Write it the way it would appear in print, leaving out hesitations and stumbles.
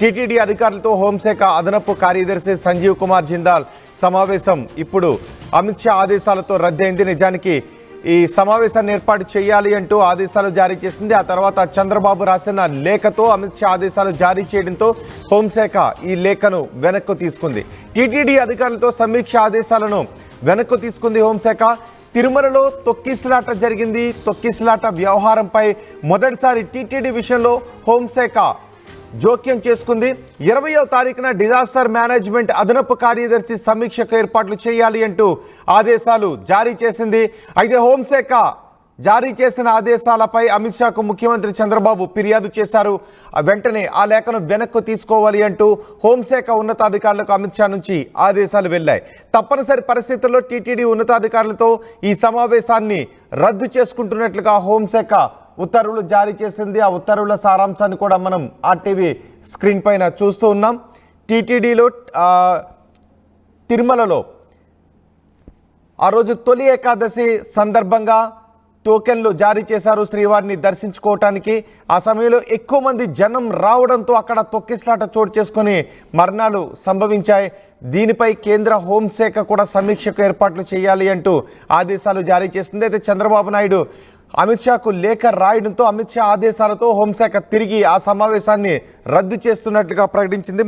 TTD అధికారులతో హోంశాఖ అదనపు కార్యదర్శి సంజీవ్ కుమార్ జిందాల్ సమావేశం ఇప్పుడు అమిత్ షా ఆదేశాలతో రద్దయింది. నిజానికి ఈ సమావేశాన్ని ఏర్పాటు చేయాలి అంటూ ఆదేశాలు జారీ చేసింది. ఆ తర్వాత చంద్రబాబు రాసిన లేఖతో అమిత్ షా ఆదేశాలు జారీ చేయడంతో హోంశాఖ ఈ లేఖను వెనక్కు తీసుకుంది. టీటీడీ అధికారులతో సమీక్ష ఆదేశాలను వెనక్కు తీసుకుంది హోంశాఖ. తిరుమలలో తొక్కిసలాట జరిగింది. తొక్కిసలాట వ్యవహారంపై మొదటిసారి టీటీడీ విషయంలో హోంశాఖ జోక్యం చేసుకుంది. 20వ తారీఖున డిజాస్టర్ మేనేజ్మెంట్ అదనపు కార్యదర్శి సమీక్షకు ఏర్పాట్లు చేయాలి అంటూ ఆదేశాలు జారీ చేసింది. అయితే హోంశాఖ జారీ చేసిన ఆదేశాలపై అమిత్ షాకు ముఖ్యమంత్రి చంద్రబాబు ఫిర్యాదు చేశారు. వెంటనే ఆ లేఖను వెనక్కు తీసుకోవాలి అంటూ హోంశాఖ ఉన్నతాధికారులకు అమిత్ షా నుంచి ఆదేశాలు వెళ్ళాయి. తప్పనిసరి పరిస్థితుల్లో టీటీడీ ఉన్నతాధికారులతో ఈ సమావేశాన్ని రద్దు చేసుకుంటున్నట్లుగా హోంశాఖ ఉత్తర్వులు జారీ చేసింది. ఆ ఉత్తర్వుల సారాంశాన్ని కూడా మనం ఆర్టీవీ స్క్రీన్ పైన చూస్తూ ఉన్నాం. టీటీడీలో తిరుమలలో ఆ రోజు తొలి ఏకాదశి సందర్భంగా టోకెన్లు జారీ చేశారు శ్రీవారిని దర్శించుకోవటానికి. ఆ సమయంలో ఎక్కువ మంది జనం రావడంతో అక్కడ తొక్కిసలాట చోటు చేసుకుని మరణాలు సంభవించాయి. దీనిపై కేంద్ర హోంశాఖ కూడా సమీక్షకు ఏర్పాట్లు చేయాలి అంటూ ఆదేశాలు జారీ చేసింది. అయితే చంద్రబాబు నాయుడు అమిత్ షాకు లేఖ రాయడంతో అమిత్ షా ఆదేశాలతో హోంశాఖ తిరిగి ఆ సమావేశాన్ని రద్దు చేస్తున్నట్లుగా ప్రకటించింది.